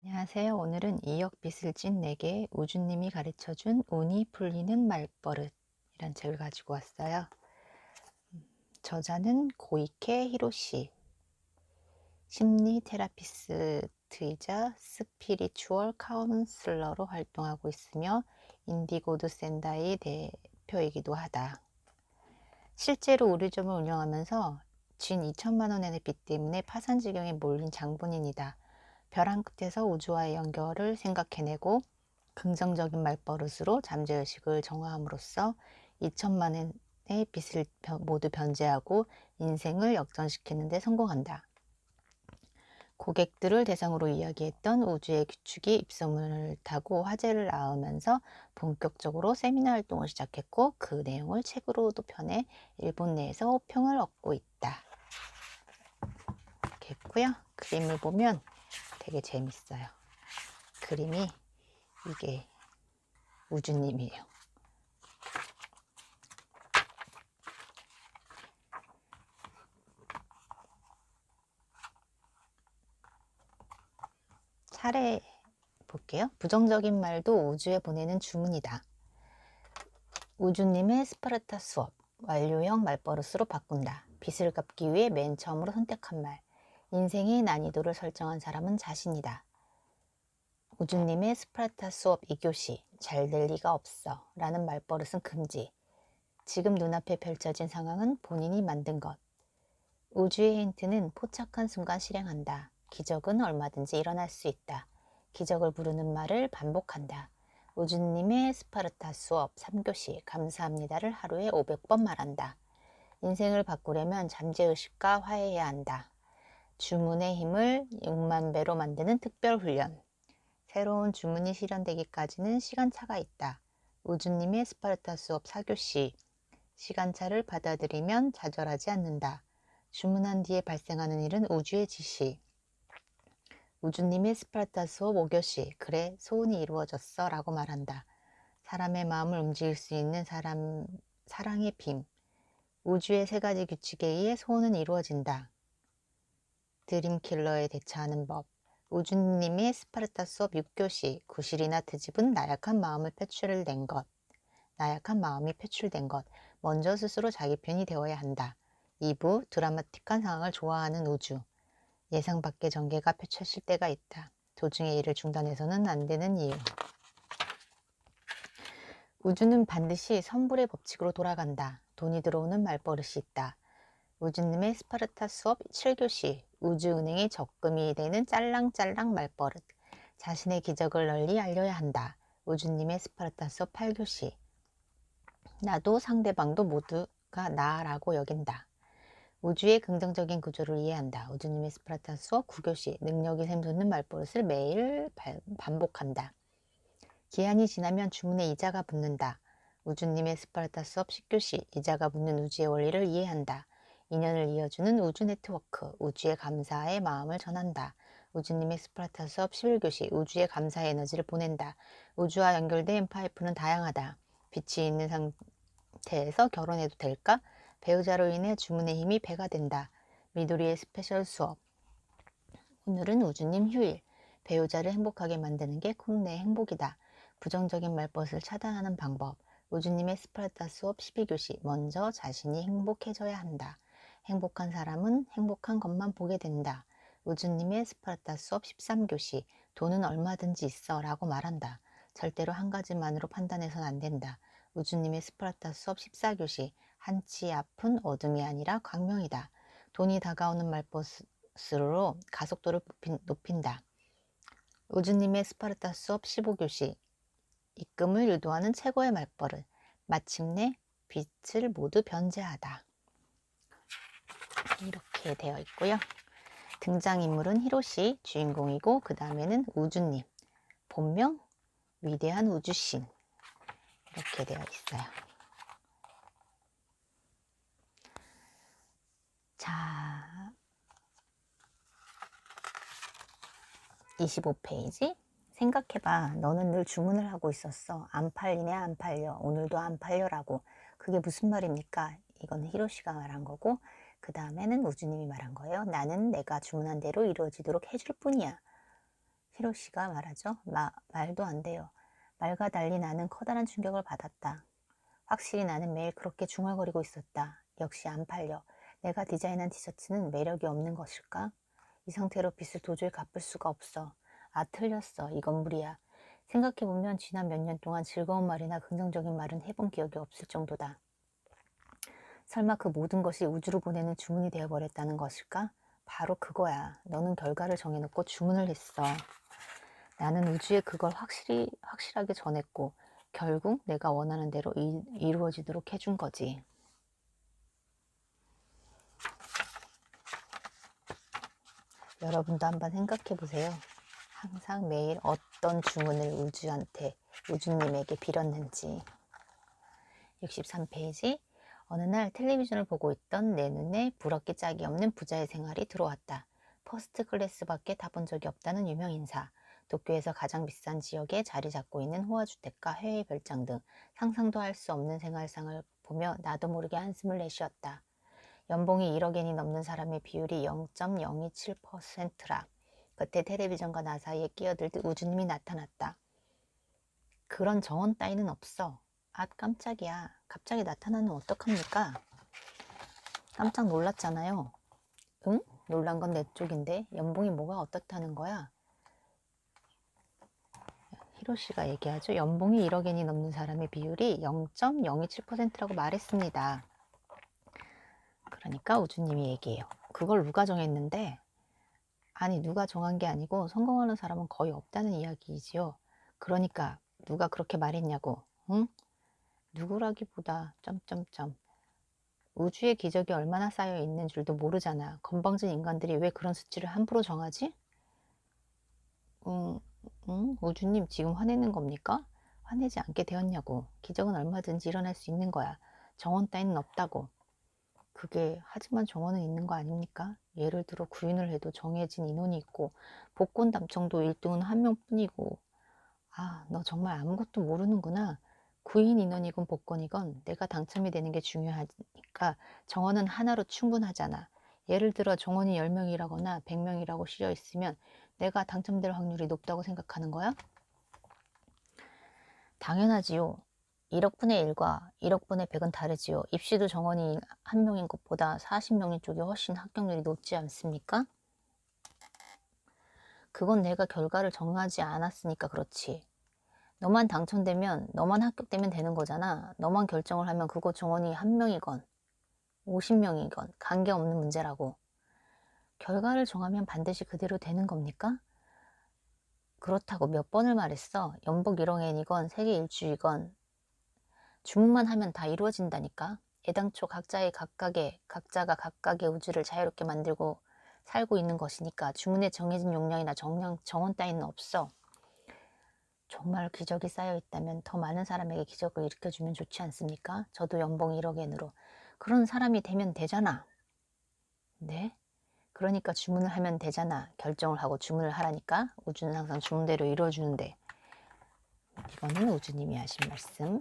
안녕하세요. 오늘은 2억 빚을 진 내게 우주님이 가르쳐준 운이 풀리는 말버릇이란 책을 가지고 왔어요. 저자는 고이케 히로시, 심리 테라피스트이자 스피리추얼 카운슬러로 활동하고 있으며 인디고드 샌다이 대표이기도 하다. 실제로 의류점을 운영하면서 진 2천만 원의 빚 때문에 파산 지경에 몰린 장본인이다. 벼랑 끝에서 우주와의 연결을 생각해내고 긍정적인 말버릇으로 잠재의식을 정화함으로써 2천만 원의 빚을 모두 변제하고 인생을 역전시키는 데 성공한다. 고객들을 대상으로 이야기했던 우주의 규칙이 입소문을 타고 화제를 낳으면서 본격적으로 세미나 활동을 시작했고 그 내용을 책으로도 펴내 일본 내에서 호평을 얻고 있다. 이렇게 했고요. 그림을 보면 되게 재밌어요. 그림이 이게 우주님이에요. 차례 볼게요. 부정적인 말도 우주에 보내는 주문이다. 우주님의 스파르타 수업, 완료형 말버릇으로 바꾼다. 빚을 갚기 위해 맨 처음으로 선택한 말. 인생의 난이도를 설정한 사람은 자신이다. 우주님의 스파르타 수업 2교시, 잘 될 리가 없어 라는 말버릇은 금지. 지금 눈앞에 펼쳐진 상황은 본인이 만든 것. 우주의 힌트는 포착한 순간 실행한다. 기적은 얼마든지 일어날 수 있다. 기적을 부르는 말을 반복한다. 우주님의 스파르타 수업 3교시 감사합니다를 하루에 500번 말한다. 인생을 바꾸려면 잠재의식과 화해해야 한다. 주문의 힘을 6만 배로 만드는 특별 훈련. 새로운 주문이 실현되기까지는 시간차가 있다. 우주님의 스파르타 수업 4교시 시간차를 받아들이면 좌절하지 않는다. 주문한 뒤에 발생하는 일은 우주의 지시. 우주님의 스파르타 수업 5교시 그래 소원이 이루어졌어 라고 말한다. 사람의 마음을 움직일 수 있는 사랑의 빔. 우주의 3가지 규칙에 의해 소원은 이루어진다. 드림킬러에 대처하는 법. 우주님의 스파르타 수업 6교시 구실이나 트집은 나약한 마음이 표출된 것. 먼저 스스로 자기 편이 되어야 한다. 2부 드라마틱한 상황을 좋아하는 우주. 예상 밖의 전개가 펼쳐질 때가 있다. 도중에 일을 중단해서는 안 되는 이유. 우주는 반드시 선불의 법칙으로 돌아간다. 돈이 들어오는 말버릇이 있다. 우주님의 스파르타 수업 7교시 우주은행의 적금이 되는 짤랑짤랑 말버릇. 자신의 기적을 널리 알려야 한다. 우주님의 스파르타 수업 8교시 나도 상대방도 모두가 나라고 여긴다. 우주의 긍정적인 구조를 이해한다. 우주님의 스파르타 수업 9교시 능력이 샘솟는 말버릇을 매일 반복한다. 기한이 지나면 주문에 이자가 붙는다. 우주님의 스파르타 수업 10교시 이자가 붙는 우주의 원리를 이해한다. 인연을 이어주는 우주 네트워크 우주의 감사의 마음을 전한다. 우주님의 스파르타 수업 11교시 우주의 감사의 에너지를 보낸다. 우주와 연결된 파이프는 다양하다. 빛이 있는 상태에서 결혼해도 될까? 배우자로 인해 주문의 힘이 배가 된다. 미도리의 스페셜 수업. 오늘은 우주님 휴일. 배우자를 행복하게 만드는 게 꼭 내 행복이다. 부정적인 말벗을 차단하는 방법. 우주님의 스파르타 수업 12교시. 먼저 자신이 행복해져야 한다. 행복한 사람은 행복한 것만 보게 된다. 우주님의 스파르타 수업 13교시. 돈은 얼마든지 있어 라고 말한다. 절대로 한 가지만으로 판단해서는 안 된다. 우주님의 스파르타 수업 14교시. 한치 앞은 어둠이 아니라 광명이다. 돈이 다가오는 말벗으로 가속도를 높인다. 우주님의 스파르타 수업 15교시. 입금을 유도하는 최고의 말버릇. 마침내 빚을 모두 변제하다. 이렇게 되어 있고요. 등장인물은 히로시 주인공이고 그 다음에는 우주님. 본명 위대한 우주신. 이렇게 되어 있어요. 자, 25페이지. 생각해봐. 너는 늘 주문을 하고 있었어. 안 팔리네 안 팔려. 오늘도 안 팔려라고. 그게 무슨 말입니까? 이거는 히로시가 말한 거고 그 다음에는 우주님이 말한 거예요. 나는 내가 주문한 대로 이루어지도록 해줄 뿐이야. 히로시가 말하죠. 말도 안 돼요. 말과 달리 나는 커다란 충격을 받았다. 확실히 나는 매일 그렇게 중얼거리고 있었다. 역시 안 팔려. 내가 디자인한 티셔츠는 매력이 없는 것일까? 이 상태로 빚을 도저히 갚을 수가 없어. 아, 틀렸어. 이건 무리야. 생각해보면 지난 몇 년 동안 즐거운 말이나 긍정적인 말은 해본 기억이 없을 정도다. 설마 그 모든 것이 우주로 보내는 주문이 되어버렸다는 것일까? 바로 그거야. 너는 결과를 정해놓고 주문을 했어. 나는 우주에 그걸 확실하게 전했고 결국 내가 원하는 대로 이루어지도록 해준 거지. 여러분도 한번 생각해 보세요. 항상 매일 어떤 주문을 우주님에게 빌었는지. 63페이지. 어느 날 텔레비전을 보고 있던 내 눈에 부럽게 짝이 없는 부자의 생활이 들어왔다. 퍼스트 클래스밖에 타본 적이 없다는 유명 인사. 도쿄에서 가장 비싼 지역에 자리 잡고 있는 호화주택과 해외 별장 등 상상도 할 수 없는 생활상을 보며 나도 모르게 한숨을 내쉬었다. 연봉이 1억엔이 넘는 사람의 비율이 0.027%라. 그때 텔레비전과 나 사이에 끼어들듯 우주님이 나타났다. 그런 정원 따위는 없어. 아, 깜짝이야. 갑자기 나타나면 어떡합니까? 깜짝 놀랐잖아요. 응? 놀란 건 내 쪽인데 연봉이 뭐가 어떻다는 거야? 히로시가 얘기하죠. 연봉이 1억엔이 넘는 사람의 비율이 0.027%라고 말했습니다. 그러니까 우주님이 얘기해요. 그걸 누가 정했는데? 아니, 누가 정한 게 아니고 성공하는 사람은 거의 없다는 이야기이지요. 그러니까 누가 그렇게 말했냐고. 응? 누구라기보다 점점점. 우주의 기적이 얼마나 쌓여 있는 줄도 모르잖아. 건방진 인간들이 왜 그런 수치를 함부로 정하지? 우주님 지금 화내는 겁니까? 화내지 않게 되었냐고. 기적은 얼마든지 일어날 수 있는 거야. 정원 따위는 없다고. 그게 하지만 정원은 있는 거 아닙니까? 예를 들어 구인을 해도 정해진 인원이 있고 복권 당첨도 1등은 한 명뿐이고. 아, 너 정말 아무것도 모르는구나. 구인 인원이건 복권이건 내가 당첨이 되는 게 중요하니까 정원은 하나로 충분하잖아. 예를 들어 정원이 10명이라거나 100명이라고 실려 있으면 내가 당첨될 확률이 높다고 생각하는 거야? 당연하지요. 1억 분의 1과 1억 분의 100은 다르지요. 입시도 정원이 한 명인 것보다 40명인 쪽이 훨씬 합격률이 높지 않습니까? 그건 내가 결과를 정하지 않았으니까 그렇지. 너만 당첨되면, 너만 합격되면 되는 거잖아. 너만 결정을 하면 그거 정원이 한 명이건 50명이건 관계없는 문제라고. 결과를 정하면 반드시 그대로 되는 겁니까? 그렇다고 몇 번을 말했어. 연봉 1억엔이건 세계 일주이건 주문만 하면 다 이루어진다니까. 애당초 각자가 각각의 우주를 자유롭게 만들고 살고 있는 것이니까 주문에 정해진 용량이나 정원 따위는 없어. 정말 기적이 쌓여 있다면 더 많은 사람에게 기적을 일으켜주면 좋지 않습니까? 저도 연봉 1억엔으로 그런 사람이 되면 되잖아. 네? 그러니까 주문을 하면 되잖아. 결정을 하고 주문을 하라니까. 우주는 항상 주문대로 이루어주는데. 이거는 우주님이 하신 말씀.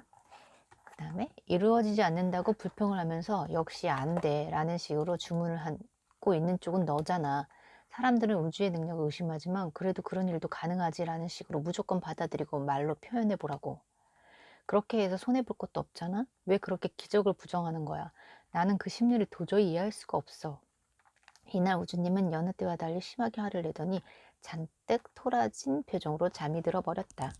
그 다음에 이루어지지 않는다고 불평을 하면서 역시 안 돼 라는 식으로 주문을 하고 있는 쪽은 너잖아. 사람들은 우주의 능력을 의심하지만 그래도 그런 일도 가능하지 라는 식으로 무조건 받아들이고 말로 표현해 보라고. 그렇게 해서 손해볼 것도 없잖아. 왜 그렇게 기적을 부정하는 거야? 나는 그 심리를 도저히 이해할 수가 없어. 이날 우주님은 여느 때와 달리 심하게 화를 내더니 잔뜩 토라진 표정으로 잠이 들어 버렸다.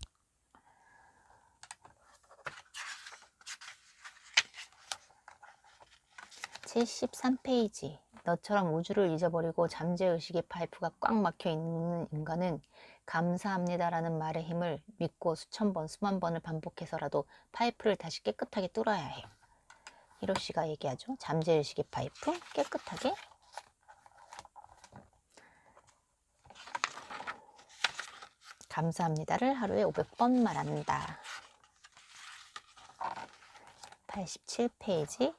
73페이지. 너처럼 우주를 잊어버리고 잠재의식의 파이프가 꽉 막혀 있는 인간은 감사합니다라는 말의 힘을 믿고 수천 번, 수만 번을 반복해서라도 파이프를 다시 깨끗하게 뚫어야 해. 히로시가 얘기하죠. 잠재의식의 파이프 깨끗하게. 감사합니다를 하루에 500번 말한다. 87페이지.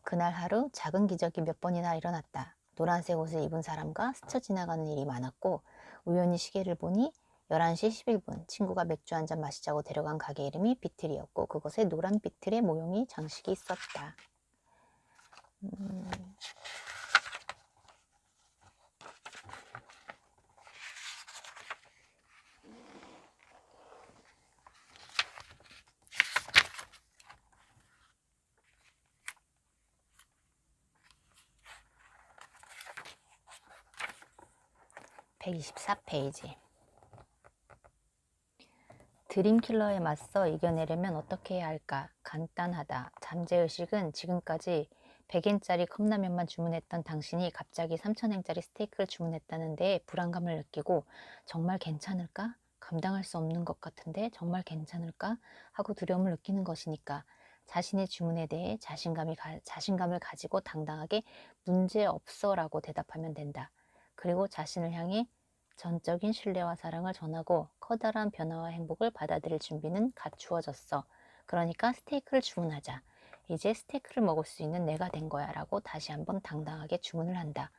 그날 하루 작은 기적이 몇 번이나 일어났다. 노란색 옷을 입은 사람과 스쳐 지나가는 일이 많았고 우연히 시계를 보니 11시 11분 친구가 맥주 한잔 마시자고 데려간 가게 이름이 비틀이었고 그곳에 노란 비틀의 모형이 장식이 있었다. 124페이지. 드림킬러에 맞서 이겨내려면 어떻게 해야 할까? 간단하다. 잠재의식은 지금까지 100엔짜리 컵라면만 주문했던 당신이 갑자기 3000엔짜리 스테이크를 주문했다는 데에 불안감을 느끼고 정말 괜찮을까? 감당할 수 없는 것 같은데 정말 괜찮을까? 하고 두려움을 느끼는 것이니까 자신의 주문에 대해 자신감을 가지고 당당하게 문제없어 라고 대답하면 된다. 그리고 자신을 향해 전적인 신뢰와 사랑을 전하고 커다란 변화와 행복을 받아들일 준비는 갖추어졌어. 그러니까 스테이크를 주문하자. 이제 스테이크를 먹을 수 있는 내가 된 거야 라고 다시 한번 당당하게 주문을 한다.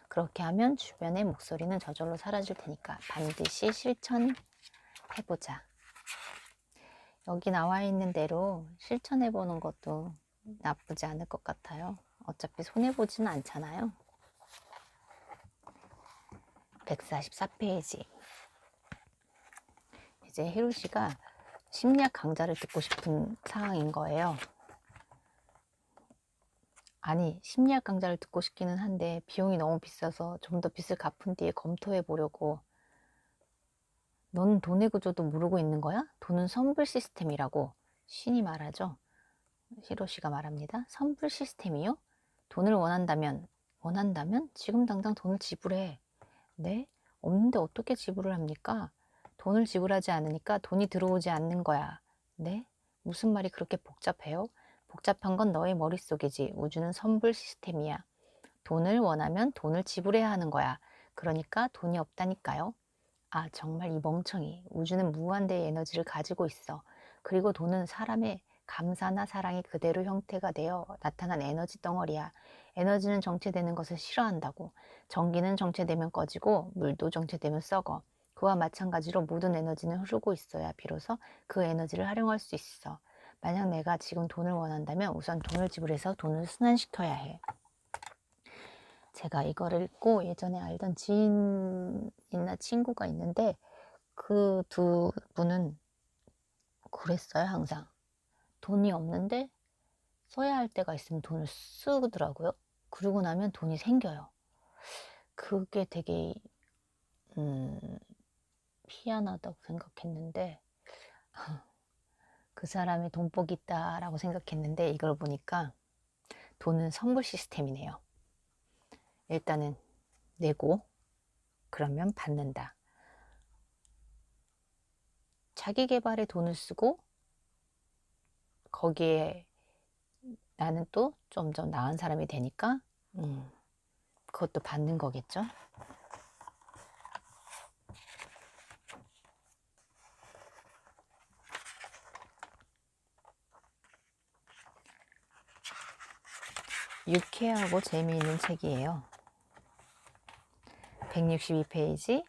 그렇게 하면 주변의 목소리는 저절로 사라질 테니까 반드시 실천해보자. 여기 나와 있는 대로 실천해보는 것도 나쁘지 않을 것 같아요. 어차피 손해보지는 않잖아요. 144페이지. 이제 히로시가 심리학 강좌를 듣고 싶은 상황인 거예요. 아니, 심리학 강좌를 듣고 싶기는 한데 비용이 너무 비싸서 좀 더 빚을 갚은 뒤에 검토해 보려고. 넌 돈의 구조도 모르고 있는 거야? 돈은 선불 시스템이라고 신이 말하죠. 히로시가 말합니다. 선불 시스템이요? 돈을 원한다면 지금 당장 돈을 지불해. 네? 없는데 어떻게 지불을 합니까? 돈을 지불하지 않으니까 돈이 들어오지 않는 거야. 네? 무슨 말이 그렇게 복잡해요? 복잡한 건 너의 머릿속이지. 우주는 선불 시스템이야. 돈을 원하면 돈을 지불해야 하는 거야. 그러니까 돈이 없다니까요. 아, 정말 이 멍청이. 우주는 무한대의 에너지를 가지고 있어. 그리고 돈은 사람의 감사나 사랑이 그대로 형태가 되어 나타난 에너지 덩어리야. 에너지는 정체되는 것을 싫어한다고. 전기는 정체되면 꺼지고 물도 정체되면 썩어. 그와 마찬가지로 모든 에너지는 흐르고 있어야 비로소 그 에너지를 활용할 수 있어. 만약 내가 지금 돈을 원한다면 우선 돈을 지불해서 돈을 순환시켜야 해. 제가 이거를 읽고 예전에 알던 지인이나 친구가 있는데 그 두 분은 그랬어요. 항상 돈이 없는데 써야 할 때가 있으면 돈을 쓰더라고요. 그러고 나면 돈이 생겨요. 그게 되게 희한하다고 생각했는데 그 사람이 돈복이 있다라고 생각했는데 이걸 보니까 돈은 선불 시스템이네요. 일단은 내고 그러면 받는다. 자기 개발에 돈을 쓰고 거기에 나는 또 좀 더 나은 사람이 되니까 그것도 받는 거겠죠. 유쾌하고 재미있는 책이에요. 162페이지.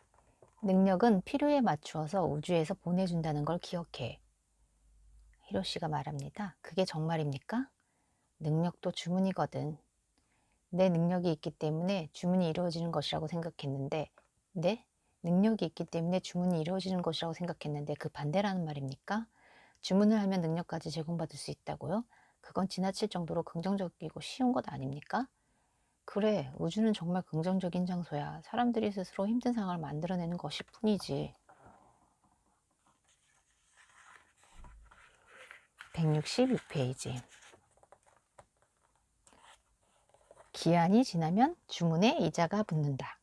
능력은 필요에 맞추어서 우주에서 보내준다는 걸 기억해. 히로시가 말합니다. 그게 정말입니까? 능력도 주문이거든. 내 능력이 있기 때문에 주문이 이루어지는 것이라고 생각했는데, 네? 능력이 있기 때문에 주문이 이루어지는 것이라고 생각했는데 그 반대라는 말입니까? 주문을 하면 능력까지 제공받을 수 있다고요? 그건 지나칠 정도로 긍정적이고 쉬운 것 아닙니까? 그래, 우주는 정말 긍정적인 장소야. 사람들이 스스로 힘든 상황을 만들어내는 것일 뿐이지. 166페이지. 기한이 지나면 주문에 이자가 붙는다.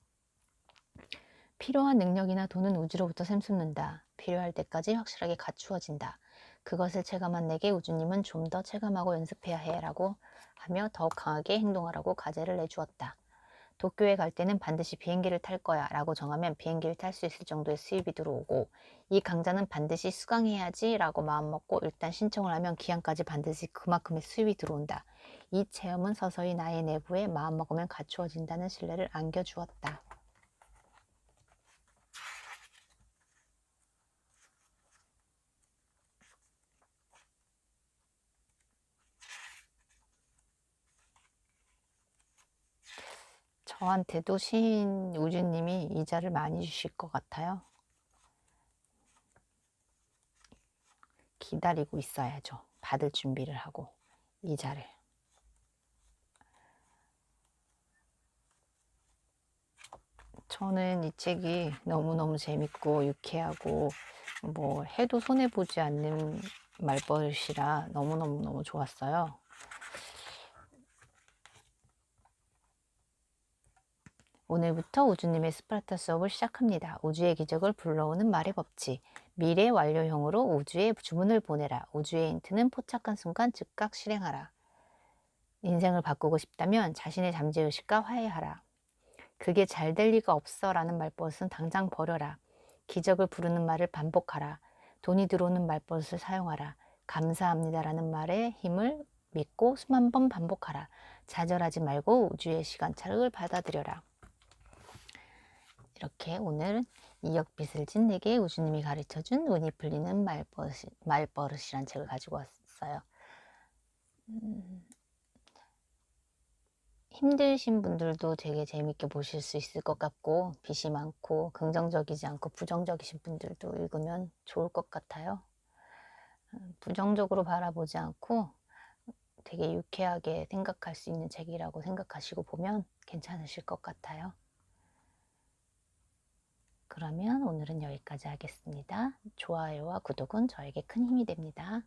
필요한 능력이나 돈은 우주로부터 샘솟는다. 필요할 때까지 확실하게 갖추어진다. 그것을 체감한 내게 우주님은 좀 더 체감하고 연습해야 해 라고 하며 더욱 강하게 행동하라고 과제를 내주었다. 도쿄에 갈 때는 반드시 비행기를 탈 거야 라고 정하면 비행기를 탈 수 있을 정도의 수입이 들어오고, 이 강좌는 반드시 수강해야지 라고 마음먹고 일단 신청을 하면 기한까지 반드시 그만큼의 수입이 들어온다. 이 체험은 서서히 나의 내부에 마음먹으면 갖추어진다는 신뢰를 안겨주었다. 저한테도 시인 우주님이 이자를 많이 주실 것 같아요. 기다리고 있어야죠. 받을 준비를 하고 이자를. 저는 이 책이 너무너무 재밌고 유쾌하고 뭐 해도 손해 보지 않는 말버릇이라 너무너무너무 좋았어요. 오늘부터 우주님의 스파르타 수업을 시작합니다. 우주의 기적을 불러오는 말의 법칙. 미래 완료형으로 우주에 주문을 보내라. 우주의 힌트는 포착한 순간 즉각 실행하라. 인생을 바꾸고 싶다면 자신의 잠재의식과 화해하라. 그게 잘 될 리가 없어 라는 말버릇은 당장 버려라. 기적을 부르는 말을 반복하라. 돈이 들어오는 말버릇을 사용하라. 감사합니다 라는 말의 힘을 믿고 수만 번 반복하라. 좌절하지 말고 우주의 시간차를 받아들여라. 이렇게 오늘은 이역빛을 진 내게 우주님이 가르쳐준 운이 풀리는 말버릇이란 책을 가지고 왔어요. 힘드신 분들도 되게 재밌게 보실 수 있을 것 같고, 빚이 많고 긍정적이지 않고 부정적이신 분들도 읽으면 좋을 것 같아요. 부정적으로 바라보지 않고 되게 유쾌하게 생각할 수 있는 책이라고 생각하시고 보면 괜찮으실 것 같아요. 그러면 오늘은 여기까지 하겠습니다. 좋아요와 구독은 저에게 큰 힘이 됩니다.